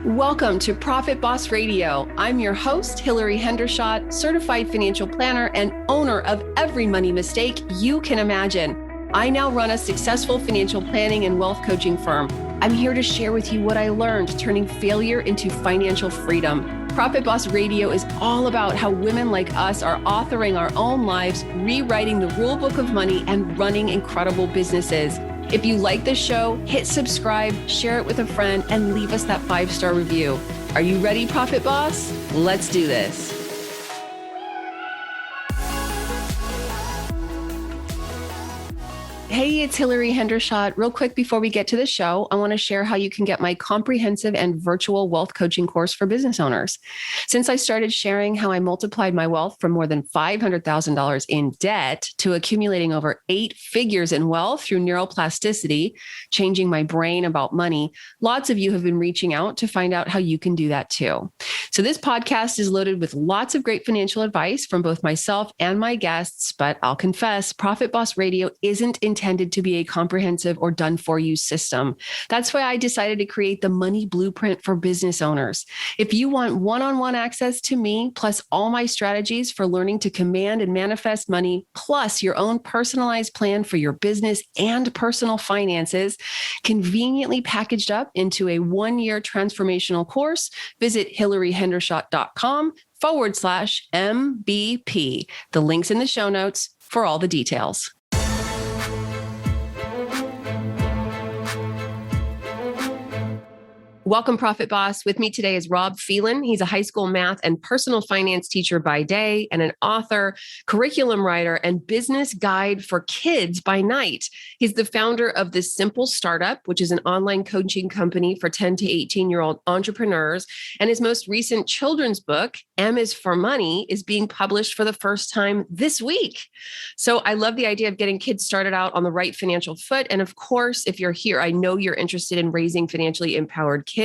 Welcome to Profit Boss Radio. I'm your host, Hillary Hendershot, certified financial planner and owner of every money mistake you can imagine. I now run a successful financial planning and wealth coaching firm. I'm here to share with you what I learned turning failure into financial freedom. Profit Boss Radio is all about how women like us are authoring our own lives, rewriting the rule book of money, and running incredible businesses. If you like this show, hit subscribe, share it with a friend, and leave us that 5-star review. Are you ready, Profit Boss? Let's do this. Hey, it's Hillary Hendershot. Real quick before we get to the show, I want to share how you can get my comprehensive and virtual wealth coaching course for business owners. Since I started sharing how I multiplied my wealth from more than $500,000 in debt to accumulating over 8 figures in wealth through neuroplasticity, changing my brain about money, lots of you have been reaching out to find out how you can do that too. So this podcast is loaded with lots of great financial advice from both myself and my guests, but I'll confess, Profit Boss Radio isn't intended to be a comprehensive or done-for-you system. That's why I decided to create the Money Blueprint for business owners. If you want one-on-one access to me, plus all my strategies for learning to command and manifest money, plus your own personalized plan for your business and personal finances, conveniently packaged up into a 1-year transformational course, visit hillaryhendershot.com/MBP. The link's in the show notes for all the details. Welcome, Profit Boss. With me today is Rob Phelan. He's a high school math and personal finance teacher by day and an author, curriculum writer, and business guide for kids by night. He's the founder of The Simple Startup, which is an online coaching company for 10 to 18-year-old entrepreneurs. And his most recent children's book, M is for Money, is being published for the first time this week. So I love the idea of getting kids started out on the right financial foot. And of course, if you're here, I know you're interested in raising financially empowered kids,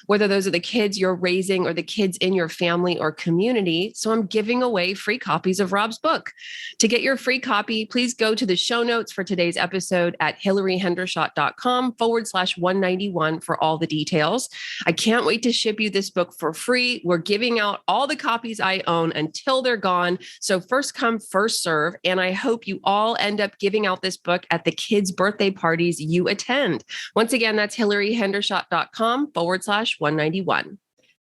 whether those are the kids you're raising or the kids in your family or community. So I'm giving away free copies of Rob's book. To get your free copy, please go to the show notes for today's episode at hillaryhendershot.com/191 for all the details. I can't wait to ship you this book for free. We're giving out all the copies I own until they're gone. So first come, first serve. And I hope you all end up giving out this book at the kids' birthday parties you attend. Once again, that's hillaryhendershot.com/191.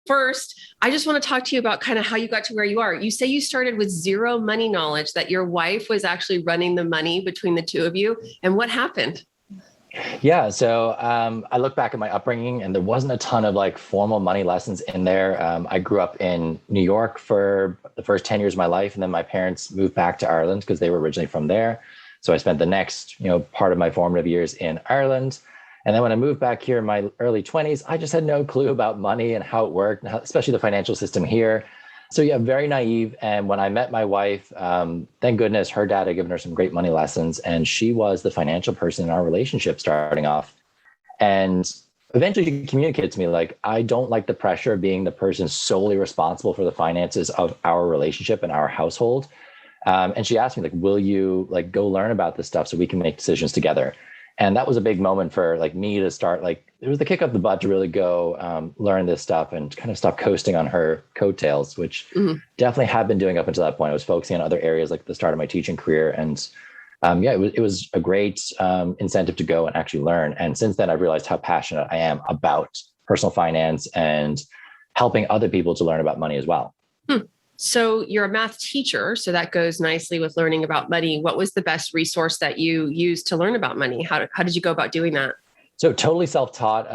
First, I just want to talk to you about kind of how you got to where you are. You say you started with zero money knowledge, that your wife was actually running the money between the two of you. And what happened? Yeah. So I look back at my upbringing and there wasn't a ton of like formal money lessons in there. I grew up in New York for the first 10 years of my life. And then my parents moved back to Ireland because they were originally from there. So I spent the next, part of my formative years in Ireland. And then when I moved back here in my early 20s, I just had no clue about money and how it worked, and especially the financial system here. So yeah, very naive. And when I met my wife, thank goodness her dad had given her some great money lessons. And she was the financial person in our relationship starting off. And eventually she communicated to me, like, I don't like the pressure of being the person solely responsible for the finances of our relationship and our household. And she asked me, like, will you go learn about this stuff so we can make decisions together? And that was a big moment for me to start, it was the kick up the butt to really go learn this stuff and kind of stop coasting on her coattails, which definitely had been doing up until that point. I was focusing on other areas like the start of my teaching career. And it was a great incentive to go and actually learn. And since then, I've realized how passionate I am about personal finance and helping other people to learn about money as well. So you're a math teacher, so that goes nicely with learning about money. What was the best resource that you used to learn about money? How did you go about doing that? So totally self-taught.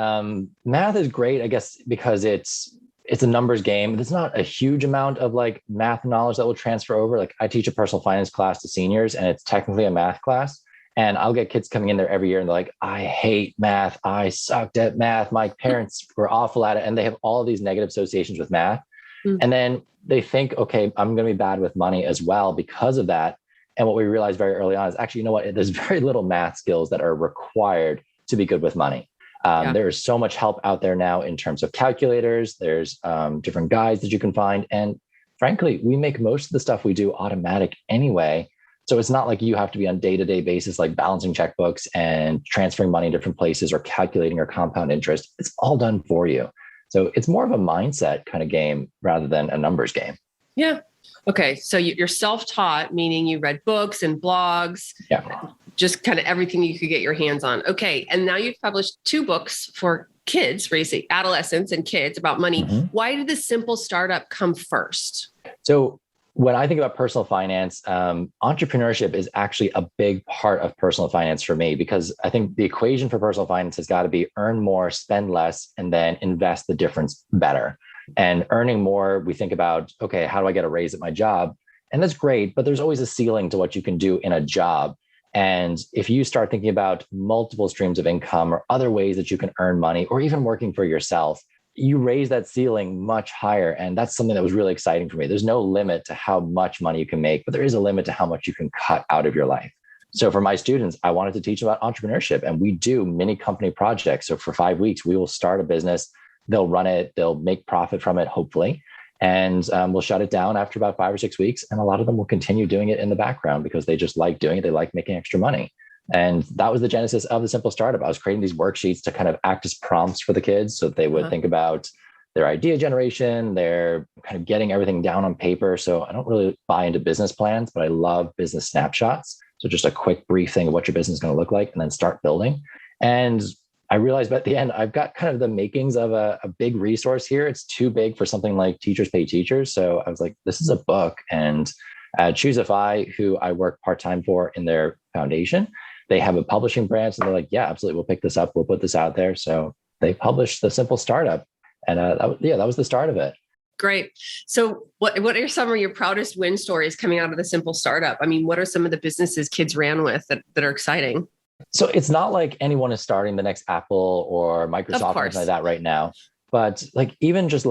Math is great, I guess, because it's a numbers game. There's not a huge amount of math knowledge that will transfer over. I teach a personal finance class to seniors, and it's technically a math class. And I'll get kids coming in there every year and they're like, I hate math. I sucked at math. My parents were awful at it. And they have all of these negative associations with math. And then they think, okay, I'm going to be bad with money as well because of that. And what we realized very early on is actually, you know what? There's very little math skills that are required to be good with money. There is so much help out there now in terms of calculators. There's different guides that you can find. And frankly, we make most of the stuff we do automatic anyway. So it's not like you have to be on day-to-day basis, like balancing checkbooks and transferring money in different places or calculating your compound interest. It's all done for you. So it's more of a mindset kind of game rather than a numbers game. Yeah. Okay. So you're self-taught, meaning you read books and blogs, Yeah. just kind of everything you could get your hands on. Okay. And now you've published 2 books for kids, raising adolescents and kids about money. Mm-hmm. Why did the Simple Startup come first? So when I think about personal finance, entrepreneurship is actually a big part of personal finance for me, because I think the equation for personal finance has got to be earn more, spend less, and then invest the difference better. And earning more, we think about, okay, how do I get a raise at my job? And that's great, but there's always a ceiling to what you can do in a job. And if you start thinking about multiple streams of income or other ways that you can earn money, or even working for yourself, you raise that ceiling much higher. And that's something that was really exciting for me. There's no limit to how much money you can make, but there is a limit to how much you can cut out of your life. So for my students, I wanted to teach about entrepreneurship, and we do mini company projects. So for 5 weeks, we will start a business. They'll run it. They'll make profit from it, hopefully. And we'll shut it down after about 5 or 6 weeks. And a lot of them will continue doing it in the background because they just like doing it. They like making extra money. And that was the genesis of the Simple Startup. I was creating these worksheets to kind of act as prompts for the kids so that they would think about their idea generation, they're kind of getting everything down on paper. So I don't really buy into business plans, but I love business snapshots. So just a quick brief thing of what your business is going to look like and then start building. And I realized at the end, I've got kind of the makings of a big resource here. It's too big for something like Teachers Pay Teachers. So I was like, this is a book. And at ChooseFi, who I work part-time for in their foundation, they have a publishing branch, and they're like, yeah, absolutely. We'll pick this up. We'll put this out there. So they published the Simple Startup. And that was the start of it. Great. So what are some of your proudest win stories coming out of the Simple Startup? I mean, what are some of the businesses kids ran with that are exciting? So it's not like anyone is starting the next Apple or Microsoft or something like that right now. But like even just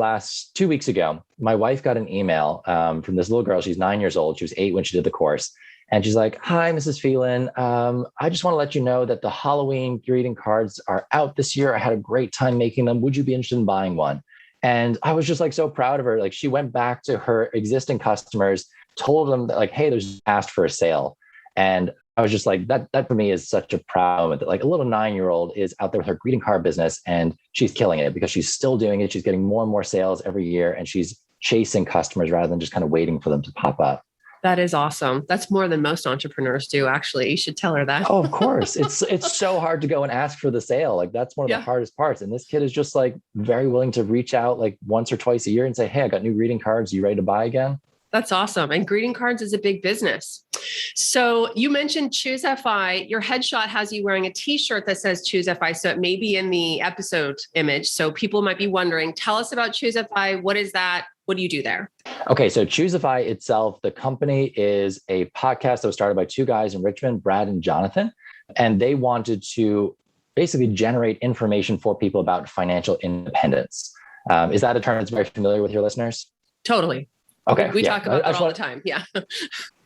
2 weeks ago, my wife got an email from this little girl. She's 9 years old. She was 8 when she did the course. And she's like, hi, Mrs. Phelan. I just want to let you know that the Halloween greeting cards are out this year. I had a great time making them. Would you be interested in buying one? And I was just like so proud of her. Like she went back to her existing customers, told them that like, hey, there's asked for a sale. And I was just like, that for me is such a proud moment that like a little 9-year-old is out there with her greeting card business and she's killing it because she's still doing it. She's getting more and more sales every year and she's chasing customers rather than just kind of waiting for them to pop up. That is awesome. That's more than most entrepreneurs do, actually. You should tell her that. Oh, of course. It's so hard to go and ask for the sale. Like that's one of the hardest parts. And this kid is just like very willing to reach out like once or twice a year and say, hey, I got new greeting cards. You ready to buy again? That's awesome. And greeting cards is a big business. So you mentioned ChooseFi. Your headshot has you wearing a t-shirt that says ChooseFi. So it may be in the episode image. So people might be wondering, tell us about ChooseFi. What is that? What do you do there? Okay, so ChooseFi itself, the company is a podcast that was started by 2 guys in Richmond, Brad and Jonathan. And they wanted to basically generate information for people about financial independence. Is that a term that's very familiar with your listeners? Totally. Okay. We talk about that all the time. Yeah.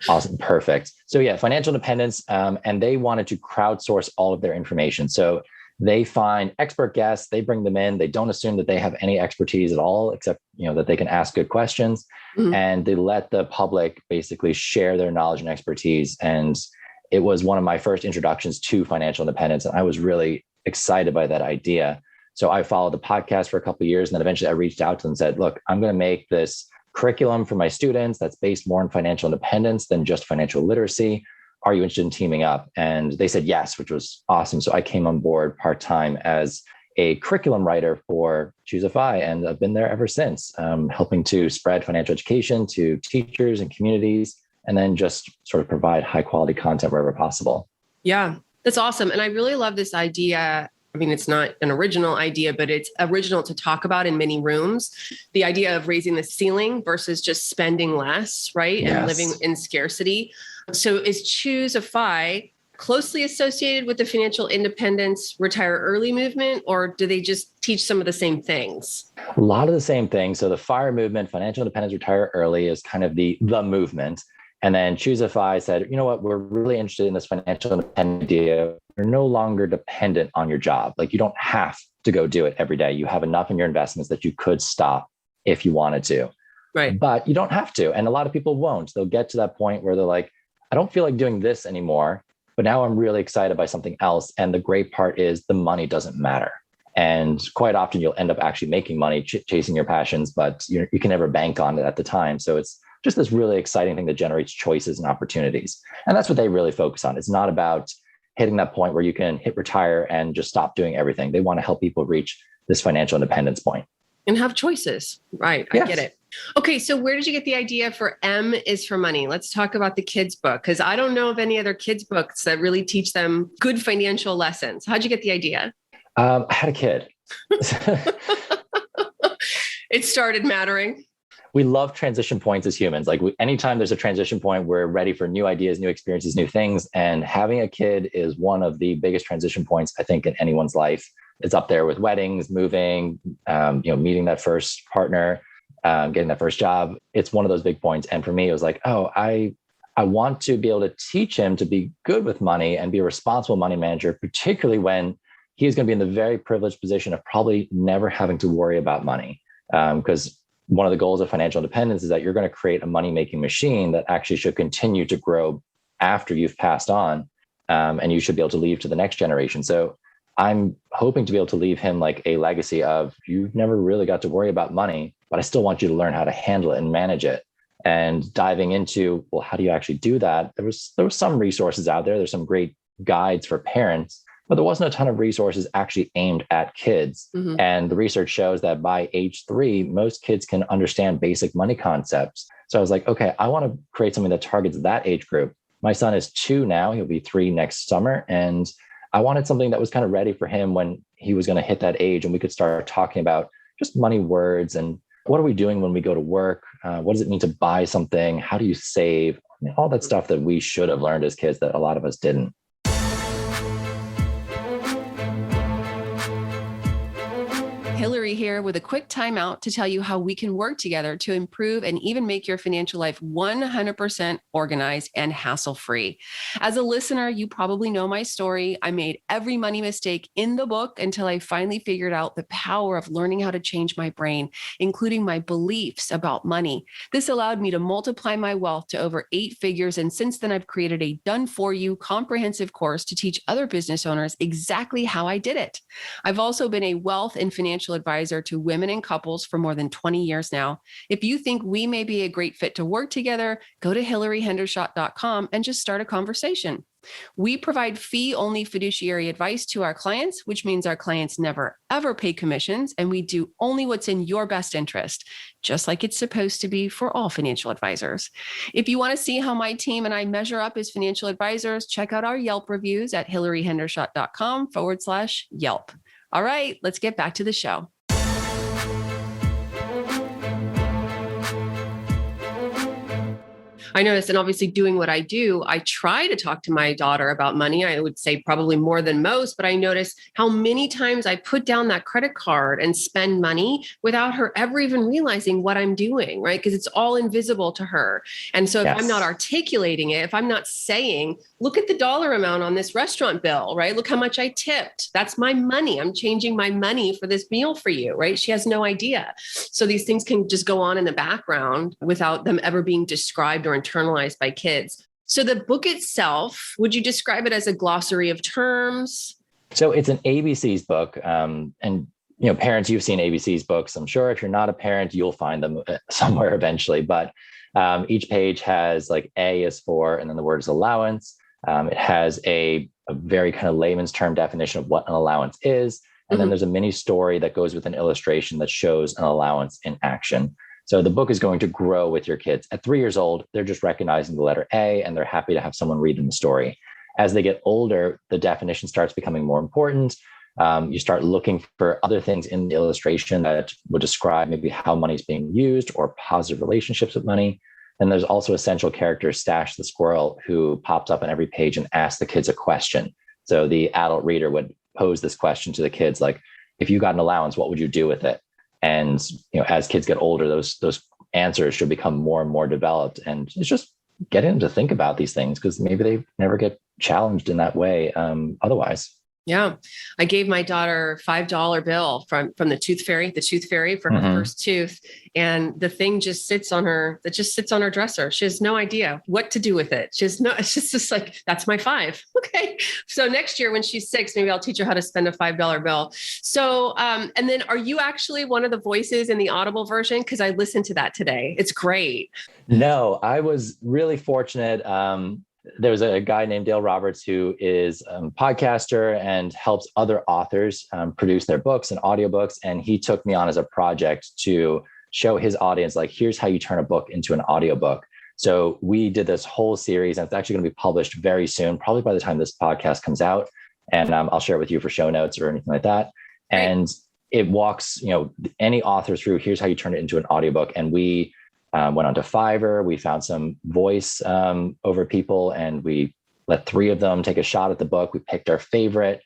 Awesome. Perfect. So yeah, financial independence. And they wanted to crowdsource all of their information. So they find expert guests, they bring them in. They don't assume that they have any expertise at all, except, that they can ask good questions. Mm-hmm. And they let the public basically share their knowledge and expertise. And it was one of my first introductions to financial independence. And I was really excited by that idea. So I followed the podcast for a couple of years. And then eventually I reached out to them and said, look, I'm going to make this curriculum for my students that's based more on financial independence than just financial literacy. Are you interested in teaming up? And they said yes, which was awesome. So I came on board part-time as a curriculum writer for ChooseFi, and I've been there ever since, helping to spread financial education to teachers and communities, and then just sort of provide high quality content wherever possible. Yeah, that's awesome. And I really love this idea. I mean, it's not an original idea, but it's original to talk about in many rooms. The idea of raising the ceiling versus just spending less, right? Yes. And living in scarcity. So is ChooseFi closely associated with the financial independence retire early movement, or do they just teach some of the same things? A lot of the same things. So the FIRE movement, financial independence retire early, is kind of the movement. And then ChooseFi said, you know what, we're really interested in this financial independence idea. You're no longer dependent on your job. Like you don't have to go do it every day. You have enough in your investments that you could stop if you wanted to. Right. But you don't have to. And a lot of people won't. They'll get to that point where they're like, I don't feel like doing this anymore, but now I'm really excited by something else. And the great part is the money doesn't matter. And quite often you'll end up actually making money chasing your passions, but you can never bank on it at the time. So it's just this really exciting thing that generates choices and opportunities. And that's what they really focus on. It's not about hitting that point where you can hit retire and just stop doing everything. They want to help people reach this financial independence point. And have choices. Right. I get it. Okay. So where did you get the idea for M is for money? Let's talk about the kids book, because I don't know of any other kids books that really teach them good financial lessons. How'd you get the idea? I had a kid. It started mattering. We love transition points as humans. Like anytime there's a transition point, we're ready for new ideas, new experiences, new things. And having a kid is one of the biggest transition points, I think, in anyone's life. It's up there with weddings, moving, meeting that first partner, getting that first job. It's one of those big points. And for me, it was like, I want to be able to teach him to be good with money and be a responsible money manager, particularly when he's going to be in the very privileged position of probably never having to worry about money. Because one of the goals of financial independence is that you're going to create a money-making machine that actually should continue to grow after you've passed on, and you should be able to leave to the next generation. So I'm hoping to be able to leave him like a legacy of, you've never really got to worry about money, but I still want you to learn how to handle it and manage it. And diving into, well, how do you actually do that? There was some resources out there. There's some great guides for parents, but there wasn't a ton of resources actually aimed at kids. Mm-hmm. And the research shows that by age 3, most kids can understand basic money concepts. So I was like, okay, I want to create something that targets that age group. My son is 2 now. He'll be 3 next summer. And I wanted something that was kind of ready for him when he was going to hit that age, and we could start talking about just money words and what are we doing when we go to work? What does it mean to buy something? How do you save? I mean, all that stuff that we should have learned as kids that a lot of us didn't. Hillary here with a quick timeout to tell you how we can work together to improve and even make your financial life 100% organized and hassle-free. As a listener, you probably know my story. I made every money mistake in the book until I finally figured out the power of learning how to change my brain, including my beliefs about money. This allowed me to multiply my wealth to over 8 figures. And since then, I've created a done-for-you comprehensive course to teach other business owners exactly how I did it. I've also been a wealth and financial advisor to women and couples for more than 20 years now. If you think we may be a great fit to work together, go to hillaryhendershot.com and just start a conversation. We provide fee-only fiduciary advice to our clients, which means our clients never, ever pay commissions, and we do only what's in your best interest, just like it's supposed to be for all financial advisors. If you want to see how my team and I measure up as financial advisors, check out our Yelp reviews at hillaryhendershot.com/Yelp. All right, let's get back to the show. I noticed, and obviously doing what I do, I try to talk to my daughter about money. I would say probably more than most, but I notice how many times I put down that credit card and spend money without her ever even realizing what I'm doing, right? Because it's all invisible to her. And so if I'm not articulating it, if I'm not saying, look at the dollar amount on this restaurant bill, right? Look how much I tipped. That's my money. I'm changing my money for this meal for you, right? She has no idea. So these things can just go on in the background without them ever being described or internalized by kids. So the book itself, would you describe it as a glossary of terms? So it's an ABC's book. And parents, you've seen ABC's books. I'm sure if you're not a parent, you'll find them somewhere eventually. But each page has like A is for, and then the word is allowance. It has a very kind of layman's term definition of what an allowance is. And then there's a mini story that goes with an illustration that shows an allowance in action. So the book is going to grow with your kids. At 3 years old, they're just recognizing the letter A and they're happy to have someone read them the story. As they get older, the definition starts becoming more important. You start looking for other things in the illustration that would describe maybe how money is being used or positive relationships with money. And there's also a central character, Stash the squirrel, who pops up on every page and asks the kids a question. So the adult reader would pose this question to the kids, like, if you got an allowance, what would you do with it? And as kids get older, those answers should become more and more developed. And it's just getting them to think about these things because maybe they never get challenged in that way otherwise. Yeah. I gave my daughter $5 bill from the tooth fairy for her Mm-hmm. first tooth. And the thing just sits on her, dresser. She has no idea what to do with it. It's just like, that's my five. Okay. So next year when she's 6, maybe I'll teach her how to spend a $5 bill. So, and then are you actually one of the voices in the Audible version? Cause I listened to that today. It's great. No, I was really fortunate. There was a guy named Dale Roberts who is a podcaster and helps other authors produce their books and audiobooks. And he took me on as a project to show his audience, like, here's how you turn a book into an audiobook. So we did this whole series, and it's actually going to be published very soon, probably by the time this podcast comes out. And I'll share it with you for show notes or anything like that. Great. And it walks, any author through, here's how you turn it into an audiobook. And we went onto Fiverr. We found some voice over people, and we let 3 of them take a shot at the book. We picked our favorite.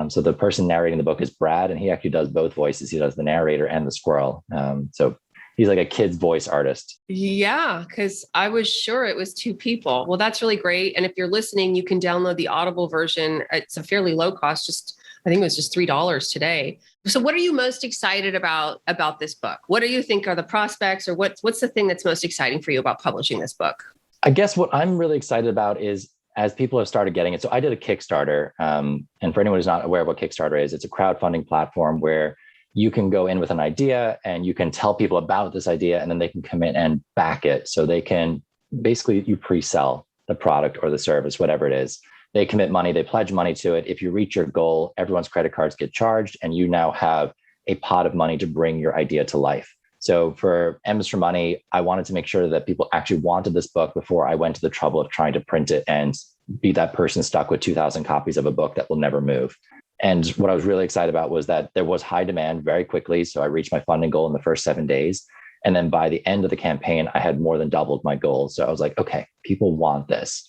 So the person narrating the book is Brad, and he actually does both voices. He does the narrator and the squirrel. So he's like a kid's voice artist. Yeah, because I was sure it was 2 people. Well, that's really great. And if you're listening, you can download the Audible version. It's a fairly low cost, I think it was just $3 today. So what are you most excited about this book? What do you think are the prospects, or what's the thing that's most exciting for you about publishing this book? I guess what I'm really excited about is, as people have started getting it. So I did a Kickstarter. And for anyone who's not aware of what Kickstarter is, it's a crowdfunding platform where you can go in with an idea and you can tell people about this idea, and then they can come in and back it. So they can basically, you pre-sell the product or the service, whatever it is. They commit money, they pledge money to it. If you reach your goal, everyone's credit cards get charged, and you now have a pot of money to bring your idea to life. So for M's for Money, I wanted to make sure that people actually wanted this book before I went to the trouble of trying to print it and be that person stuck with 2,000 copies of a book that will never move. And what I was really excited about was that there was high demand very quickly. So I reached my funding goal in the first 7 days. And then by the end of the campaign, I had more than doubled my goal. So I was like, okay, people want this.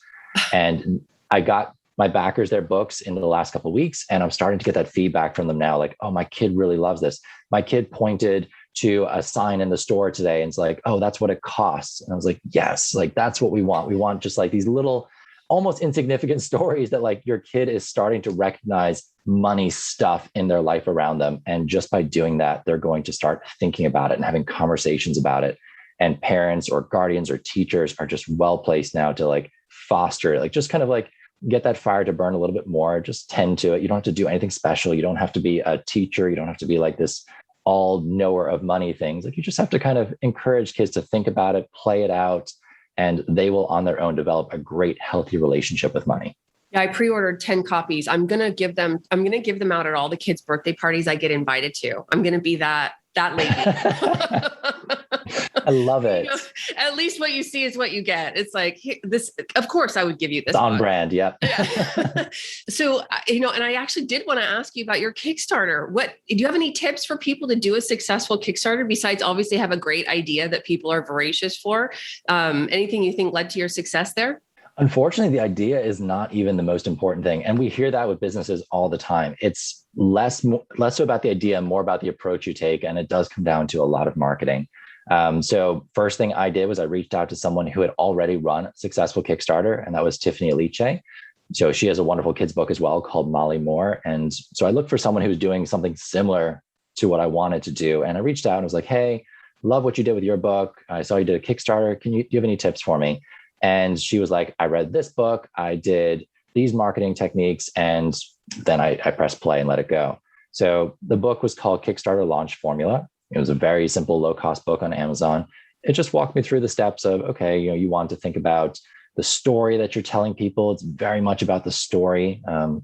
And I got my backers their books in the last couple of weeks, and I'm starting to get that feedback from them now. Like, oh, my kid really loves this. My kid pointed to a sign in the store today and it's like, oh, that's what it costs. And I was like, yes, like that's what we want. We want just like these little, almost insignificant stories that like your kid is starting to recognize money stuff in their life around them. And just by doing that, they're going to start thinking about it and having conversations about it. And parents or guardians or teachers are just well placed now to like foster, like just kind of like get that fire to burn a little bit more, just tend to it. You don't have to do anything special. You don't have to be a teacher. You don't have to be like this all knower of money things. Like you just have to kind of encourage kids to think about it, play it out, and they will on their own develop a great, healthy relationship with money. Yeah, I pre-ordered 10 copies. I'm going to give them out at all the kids' birthday parties I get invited to. I'm going to be that lady. I love it. At least what you see is what you get. It's like this, of course I would give you this. It's on brand. Yep. Yeah. So, and I actually did want to ask you about your Kickstarter. Do you have any tips for people to do a successful Kickstarter besides obviously have a great idea that people are voracious for? Anything you think led to your success there? Unfortunately, the idea is not even the most important thing. And we hear that with businesses all the time. It's less so about the idea, more about the approach you take. And it does come down to a lot of marketing. So first thing I did was I reached out to someone who had already run a successful Kickstarter, and that was Tiffany Alice. So she has a wonderful kids book as well called Molly Moore. And so I looked for someone who was doing something similar to what I wanted to do. And I reached out and was like, hey, love what you did with your book. I saw you did a Kickstarter. Do you have any tips for me? And she was like, I read this book, I did these marketing techniques, and then I pressed play and let it go. So the book was called Kickstarter Launch Formula. It was a very simple, low-cost book on Amazon. It just walked me through the steps of, okay, you want to think about the story that you're telling people. It's very much about the story.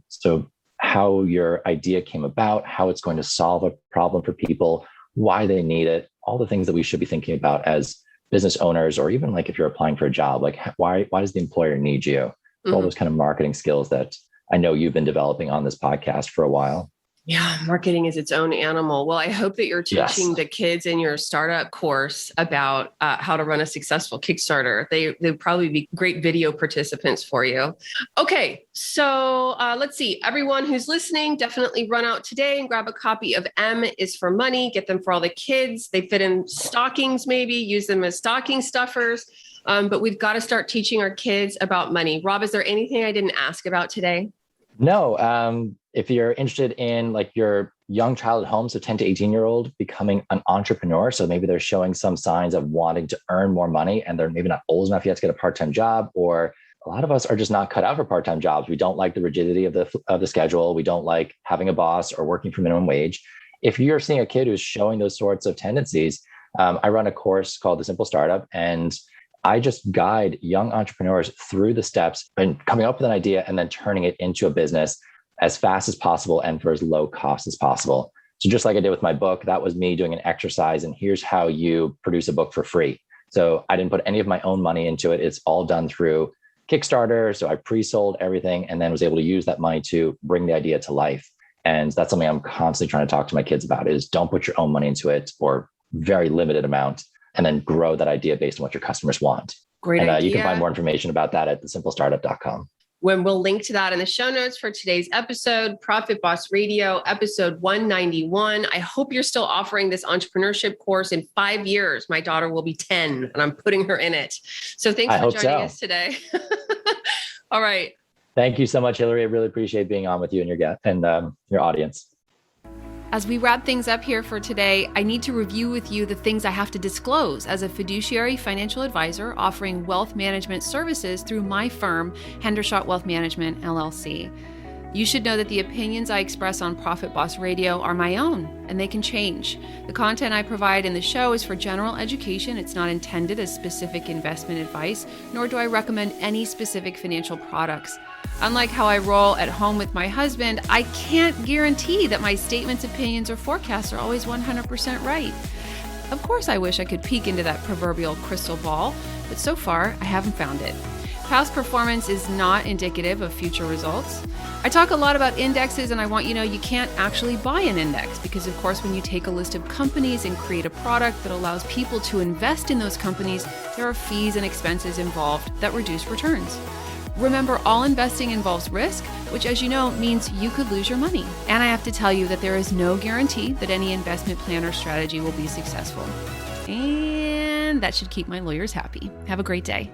So how your idea came about, how it's going to solve a problem for people, why they need it, all the things that we should be thinking about as business owners, or even like if you're applying for a job, like why does the employer need you? Mm-hmm. All those kind of marketing skills that I know you've been developing on this podcast for a while. Yeah, marketing is its own animal. Well, I hope that you're teaching the kids in your startup course about how to run a successful Kickstarter. They'd probably be great video participants for you. Okay, so let's see. Everyone who's listening, definitely run out today and grab a copy of M is for Money. Get them for all the kids. They fit in stockings, maybe use them as stocking stuffers. But we've got to start teaching our kids about money. Rob, is there anything I didn't ask about today? No. if you're interested in like your young child at home, so 10 to 18-year-old becoming an entrepreneur, so maybe they're showing some signs of wanting to earn more money and they're maybe not old enough yet to get a part-time job, or a lot of us are just not cut out for part-time jobs. We don't like the rigidity of the schedule. We don't like having a boss or working for minimum wage. If you're seeing a kid who's showing those sorts of tendencies, I run a course called The Simple Startup, and I just guide young entrepreneurs through the steps and coming up with an idea and then turning it into a business as fast as possible and for as low cost as possible. So just like I did with my book, that was me doing an exercise, and here's how you produce a book for free. So I didn't put any of my own money into it. It's all done through Kickstarter. So I pre-sold everything and then was able to use that money to bring the idea to life. And that's something I'm constantly trying to talk to my kids about, is don't put your own money into it, or very limited amount, and then grow that idea based on what your customers want. Great idea. You can find more information about that at thesimplestartup.com. When we'll link to that in the show notes for today's episode, Profit Boss Radio, episode 191. I hope you're still offering this entrepreneurship course in 5 years. My daughter will be 10 and I'm putting her in it. So thanks for joining us today. All right. Thank you so much, Hillary. I really appreciate being on with you and your guest and your audience. As we wrap things up here for today, I need to review with you the things I have to disclose as a fiduciary financial advisor offering wealth management services through my firm, Hendershot Wealth Management, LLC. You should know that the opinions I express on Profit Boss Radio are my own, and they can change. The content I provide in the show is for general education. It's not intended as specific investment advice, nor do I recommend any specific financial products. Unlike how I roll at home with my husband, I can't guarantee that my statements, opinions, or forecasts are always 100% right. Of course, I wish I could peek into that proverbial crystal ball, but so far, I haven't found it. Past performance is not indicative of future results. I talk a lot about indexes, and I want you to know you can't actually buy an index because, of course, when you take a list of companies and create a product that allows people to invest in those companies, there are fees and expenses involved that reduce returns. Remember, all investing involves risk, which, as you know, means you could lose your money. And I have to tell you that there is no guarantee that any investment plan or strategy will be successful. And that should keep my lawyers happy. Have a great day.